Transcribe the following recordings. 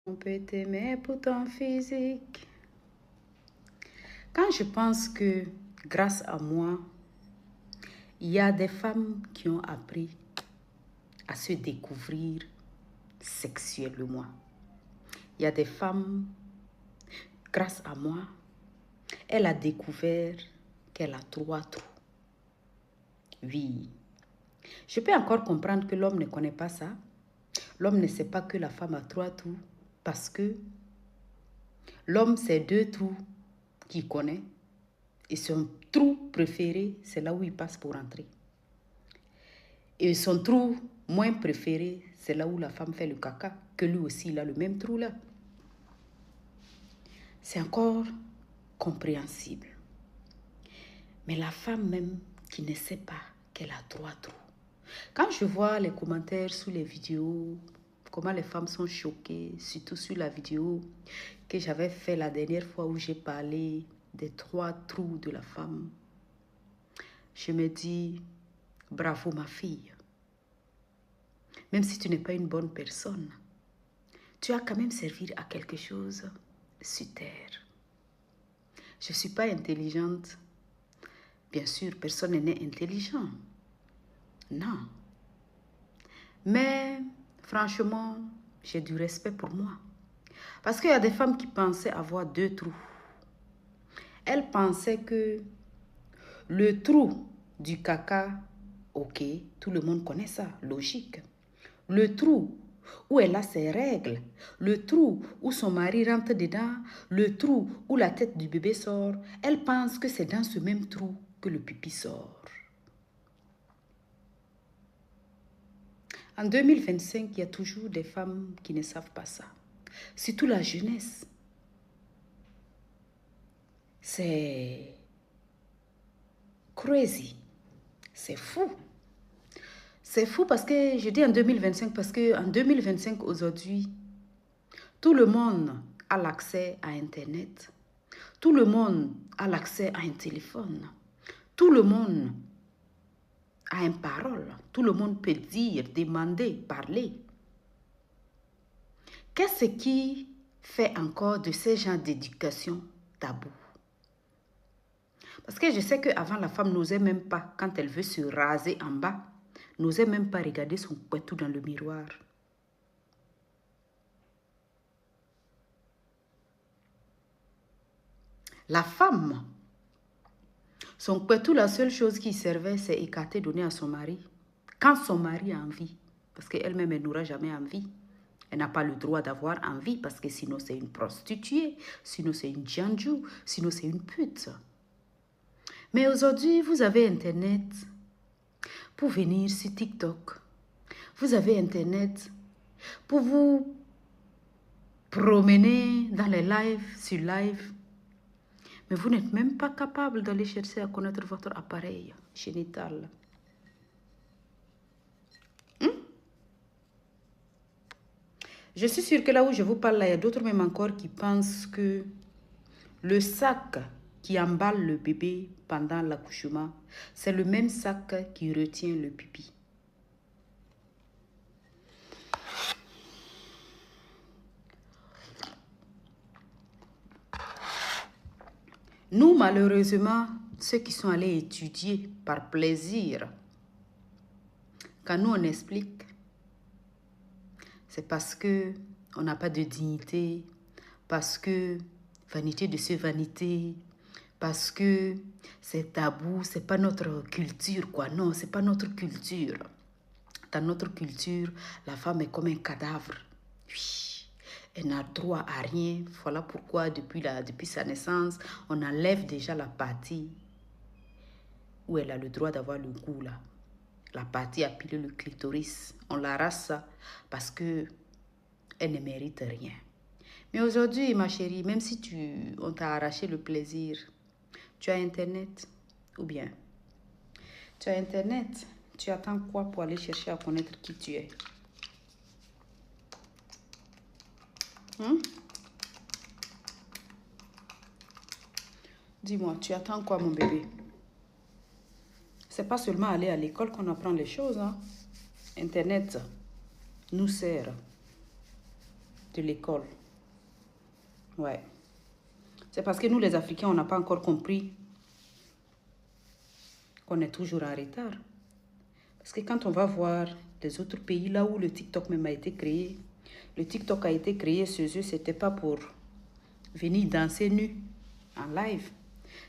On peut t'aimer pour ton physique. Quand je pense que, grâce à moi, il y a des femmes qui ont appris à se découvrir sexuellement. Il y a des femmes, grâce à moi, elle a découvert qu'elle a 3 trous. Oui. Je peux encore comprendre que l'homme ne connaît pas ça. L'homme ne sait pas que la femme a 3 trous parce que l'homme, c'est 2 trous qu'il connaît. Et son trou préféré, c'est là où il passe pour entrer. Et son trou moins préféré, c'est là où la femme fait le caca, que lui aussi, il a le même trou là. C'est encore compréhensible. Mais la femme même qui ne sait pas qu'elle a 3 trous. Quand je vois les commentaires sous les vidéos, comment les femmes sont choquées, surtout sur la vidéo que j'avais fait la dernière fois où j'ai parlé des 3 trous de la femme, je me dis, bravo ma fille. Même si tu n'es pas une bonne personne, tu as quand même servi à quelque chose sur terre. Je ne suis pas intelligente. Bien sûr, personne n'est intelligent. Non. Mais, franchement, j'ai du respect pour moi. Parce qu'il y a des femmes qui pensaient avoir 2 trous. Elles pensaient que le trou du caca, ok, tout le monde connaît ça, logique. Le trou où elle a ses règles, le trou où son mari rentre dedans, le trou où la tête du bébé sort, elle pense que c'est dans ce même trou que le pipi sort. En 2025, il y a toujours des femmes qui ne savent pas ça. Surtout la jeunesse. C'est crazy. C'est fou. C'est fou parce que, je dis en 2025, parce qu'en 2025, aujourd'hui, tout le monde a l'accès à Internet. Tout le monde a l'accès à un téléphone. Tout le monde a une parole. Tout le monde peut dire, demander, parler. Qu'est-ce qui fait encore de ces gens d'éducation tabou? Parce que je sais qu'avant, la femme n'osait même pas, quand elle veut se raser en bas, n'osait même pas regarder son couettou dans le miroir. La femme, son couettou, la seule chose qui servait, c'est écarter, donner à son mari. Quand son mari a envie, parce qu'elle-même, elle n'aura jamais envie. Elle n'a pas le droit d'avoir envie, parce que sinon, c'est une prostituée, sinon, c'est une djanjou, sinon, c'est une pute. Mais aujourd'hui, vous avez Internet pour venir sur TikTok. Vous avez Internet pour vous promener dans les lives, sur live. Mais vous n'êtes même pas capable d'aller chercher à connaître votre appareil génital. Je suis sûre que là où je vous parle, là, il y a d'autres même encore qui pensent que le sac qui emballe le bébé pendant l'accouchement, c'est le même sac qui retient le pipi. Nous, malheureusement, ceux qui sont allés étudier par plaisir, quand nous on explique, c'est parce que on n'a pas de dignité, parce que vanité de ce vanité, parce que c'est tabou, c'est pas notre culture, quoi. Non, c'est pas notre culture. Dans notre culture, la femme est comme un cadavre. Oui. Elle n'a droit à rien. Voilà pourquoi, depuis sa naissance, on enlève déjà la partie où elle a le droit d'avoir le goût, là. La partie appelée le clitoris. On l'arrache parce que elle ne mérite rien. Mais aujourd'hui, ma chérie, même si on t'a arraché le plaisir, tu as Internet, ou bien tu as Internet, tu attends quoi pour aller chercher à connaître qui tu es? Dis-moi, tu attends quoi, mon bébé? C'est pas seulement aller à l'école qu'on apprend les choses, hein? Internet nous sert de l'école. Ouais. C'est parce que nous, les Africains, on n'a pas encore compris qu'on est toujours en retard. Parce que quand on va voir les autres pays, là où le TikTok même a été créé, le TikTok a été créé, c'était pas pour venir danser nu en live.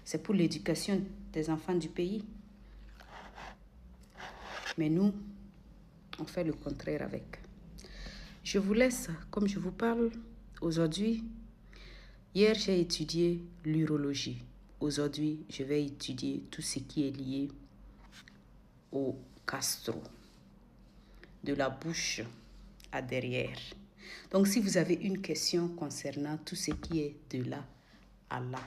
C'est pour l'éducation des enfants du pays. Mais nous, on fait le contraire avec. Je vous laisse, comme je vous parle aujourd'hui. Hier, j'ai étudié l'urologie. Aujourd'hui, je vais étudier tout ce qui est lié au gastro, de la bouche à derrière. Donc, si vous avez une question concernant tout ce qui est de là à là,